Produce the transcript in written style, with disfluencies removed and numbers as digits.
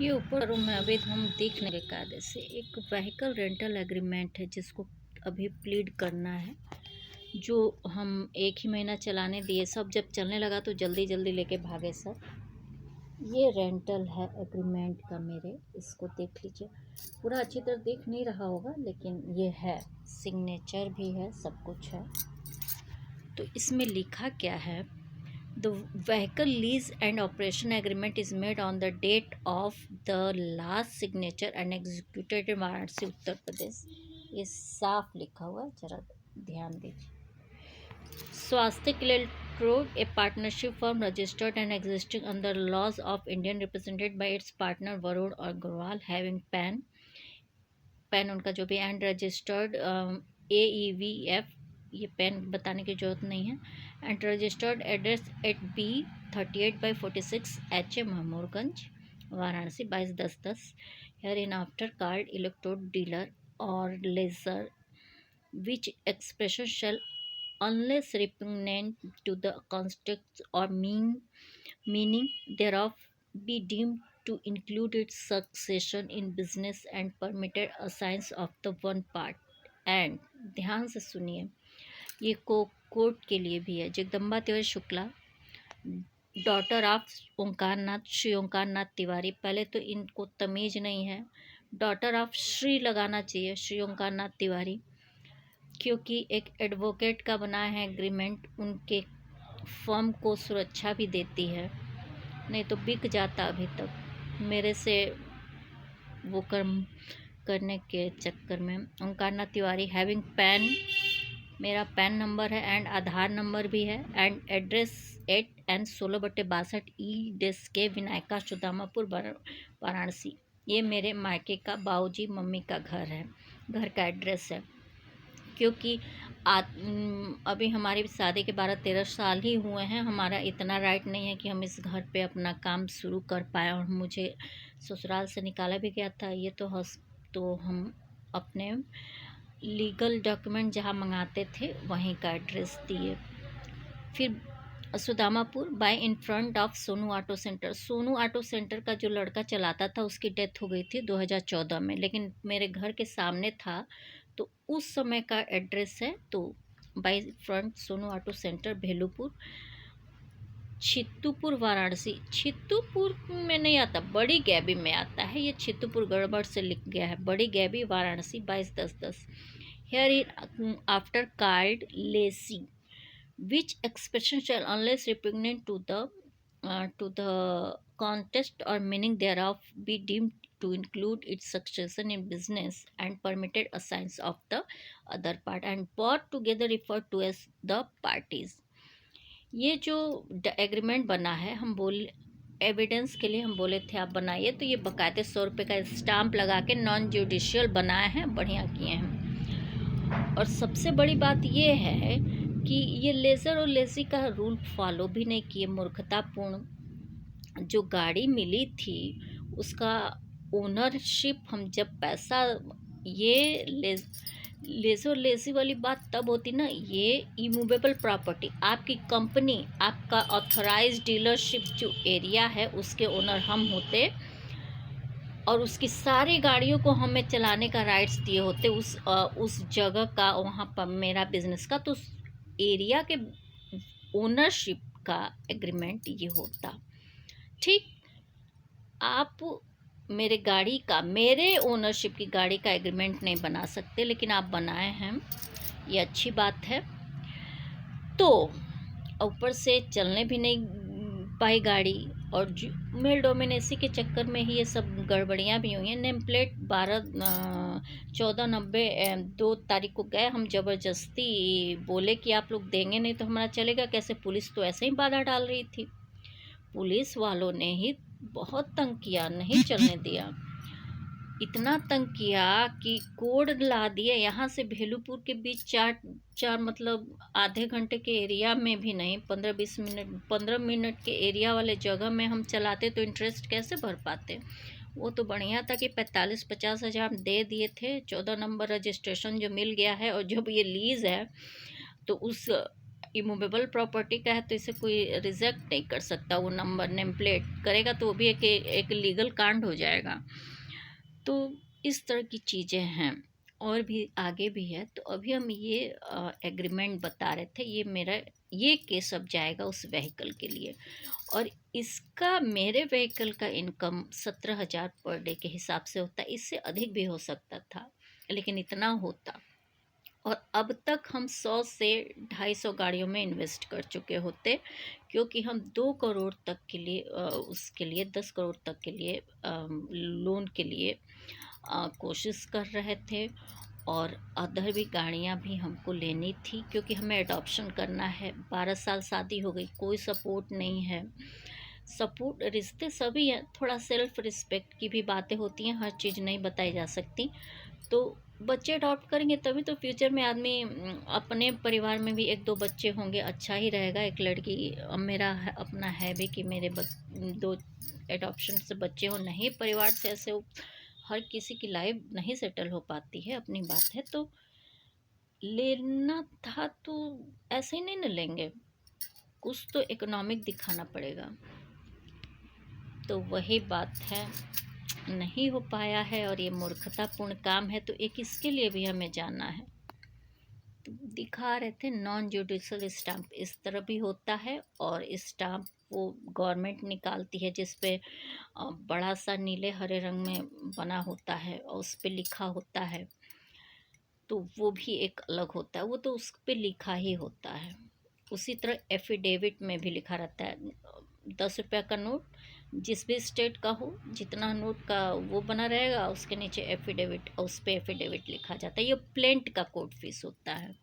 ये ऊपर रूम में अभी हम देख लेंगे कायदे से। एक व्हीकल रेंटल एग्रीमेंट है जिसको अभी प्लीड करना है, जो हम 1 ही महीना चलाने दिए, सब जब चलने लगा तो जल्दी जल्दी लेके भागे सब। ये रेंटल है एग्रीमेंट का मेरे, इसको देख लीजिए। पूरा अच्छी तरह देख नहीं रहा होगा लेकिन ये है, सिग्नेचर भी है, सब कुछ है। तो इसमें लिखा क्या है, The vehicle lease and operation agreement is made on the date of the last signature and executed in Varanasi Uttar Pradesh. ये साफ लिखा हुआ है, जरा ध्यान दीजिए। Swastik electrode a partnership firm registered and existing under laws of Indian represented by its partner Varun Agarwal having PAN उनका जो भी एंड रजिस्टर्ड AEVF, ये पेन बताने की ज़रूरत नहीं है, and registered address at B38/46 HA Mahmoorganj Varanasi 22/10/10। Hereinafter called electrode dealer और lessor which expression shall unless repugnant to the context or meaning thereof be deemed to include its succession in business and permitted assigns of the one part and। ध्यान से सुनिए, ये court के लिए भी है। Jagdamba Tiwari Shukla, daughter of ओंकार नाथ, श्री ओंकार नाथ तिवारी। पहले तो इनको तमीज नहीं है, डॉटर ऑफ श्री लगाना चाहिए, श्री ओंकार नाथ तिवारी, क्योंकि एक एडवोकेट का बना है एग्रीमेंट, उनके फर्म को सुरक्षा भी देती है, नहीं तो बिक जाता अभी तक मेरे से वो कर्म करने के चक्कर में। ओंकारनाथ तिवारी हैविंग पैन, मेरा पैन नंबर है एंड आधार नंबर भी है, and address 8N16/62 E desk के विनायका सुदामापुर वाराणसी। ये मेरे मायके का बाऊजी मम्मी का घर है, घर का एड्रेस है। क्योंकि अभी हमारी शादी के 12-13 साल ही हुए हैं, हमारा इतना राइट नहीं है कि हम इस घर पे अपना काम शुरू कर पाए, और मुझे ससुराल से निकाला भी गया था। ये तो हम अपने लीगल डॉक्यूमेंट जहाँ मंगाते थे वहीं का एड्रेस दिए। फिर Sudamapur by in front of Sonu auto centre. Sonu auto centre का जो लड़का चलाता था उसकी डेथ हो गई थी 2014 में, लेकिन मेरे घर के सामने था तो उस समय का एड्रेस है। तो by front Sonu auto centre, Bhelupur, Chhittupur Varanasi. Chhittupur में नहीं आता, बड़ी गैबी में आता है, ये छित्तूपुर गड़बड़ से लिख गया है, बड़ी गैबी Varanasi 22/10/10। Hereinafter called lessee which expression shall unless repugnant to the context or meaning thereof be deemed to include its succession in business and permitted assigns of the other part and brought together referred to as the parties। ये जो agreement बना है, हम बोल evidence के लिए हम बोले थे आप बनाइए, तो ये बकायदे 100 रुपये का स्टाम्प लगा के नॉन जुडिशियल बनाए हैं, बढ़िया किए हैं। और सबसे बड़ी बात ये है कि ये लेज़र और लेज़ी का रूल फॉलो भी नहीं किए, मूर्खतापूर्ण। जो गाड़ी मिली थी उसका ओनरशिप, हम जब पैसा, ये लेज़र लेज़ी वाली बात तब होती ना, ये इमूवेबल प्रॉपर्टी, आपकी कंपनी, आपका ऑथराइज डीलरशिप जो एरिया है उसके ओनर हम होते, और उसकी सारी गाड़ियों को हमें चलाने का राइट्स दिए होते, उस जगह का, वहाँ पर मेरा बिजनेस का, तो उस एरिया के ओनरशिप का एग्रीमेंट ये होता। ठीक, आप मेरे गाड़ी का, मेरे ओनरशिप की गाड़ी का एग्रीमेंट नहीं बना सकते, लेकिन आप बनाए हैं, ये अच्छी बात है। तो ऊपर से चलने भी नहीं पाई गाड़ी, और मेल डोमिनेसी के चक्कर में ही ये सब गड़बड़ियाँ भी हुई हैं। नेम प्लेट 1490 2 तारीख को गए हम, ज़बरदस्ती बोले कि आप लोग देंगे नहीं तो हमारा चलेगा कैसे, पुलिस तो ऐसे ही बाधा डाल रही थी, पुलिस वालों ने ही बहुत तंग किया, नहीं चलने दिया, इतना तंग किया कि कोड ला दिए। यहाँ से भेलूपुर के बीच चार मतलब आधे घंटे के एरिया में भी नहीं, 15 मिनट के एरिया वाले जगह में हम चलाते तो इंटरेस्ट कैसे भर पाते। वो तो बढ़िया था कि 45-50 हज़ार हम दे दिए थे, 14 नंबर रजिस्ट्रेशन जो मिल गया है, और जब ये लीज़ है तो उस इमूवेबल प्रॉपर्टी का है तो इसे कोई रिजेक्ट नहीं कर सकता। वो नंबर नेम प्लेट करेगा तो वो भी एक लीगल कांड हो जाएगा। तो इस तरह की चीज़ें हैं और भी आगे भी है। तो अभी हम ये एग्रीमेंट बता रहे थे, ये मेरा ये केस अब जाएगा उस व्हीकल के लिए, और इसका मेरे व्हीकल का इनकम 17,000 पर डे के हिसाब से होता है। इससे अधिक भी हो सकता था लेकिन इतना होता। और अब तक हम 100 से 250 गाड़ियों में इन्वेस्ट कर चुके होते, क्योंकि हम 2 करोड़ तक के लिए उसके लिए 10 करोड़ तक के लिए लोन के लिए कोशिश कर रहे थे। और अदर भी गाड़ियां भी हमको लेनी थी क्योंकि हमें अडॉप्शन करना है। 12 साल शादी हो गई, कोई सपोर्ट नहीं है। सपोर्ट रिश्ते सभी हैं, थोड़ा सेल्फ रिस्पेक्ट की भी बातें होती हैं, हर चीज़ नहीं बताई जा सकती। तो बच्चे अडॉप्ट करेंगे तभी तो फ्यूचर में आदमी अपने परिवार में भी 1-2 बच्चे होंगे, अच्छा ही रहेगा। एक लड़की मेरा अपना है भी कि मेरे 2 एडॉप्शन से बच्चे हो, नहीं परिवार से ऐसे हो, हर किसी की लाइफ नहीं सेटल हो पाती है, अपनी बात है। तो लेना था तो ऐसे ही नहीं न लेंगे, कुछ तो इकोनॉमिक दिखाना पड़ेगा। तो वही बात है, नहीं हो पाया है और ये मूर्खतापूर्ण काम है। तो एक इसके लिए भी हमें जाना है। तो दिखा रहे थे नॉन जुडिशल स्टाम्प इस तरह भी होता है, और स्टाम्प वो गवर्नमेंट निकालती है जिस पे बड़ा सा नीले हरे रंग में बना होता है और उस पे लिखा होता है। तो वो भी एक अलग होता है, वो तो उस पे लिखा ही होता है। उसी तरह एफिडेविट में भी लिखा रहता है। 10 रुपया का नोट जिस भी स्टेट का हो, जितना नोट का वो बना रहेगा उसके नीचे एफिडेविट, और उस पर एफिडेविट लिखा जाता है। ये प्लेंट का कोर्ट फीस होता है।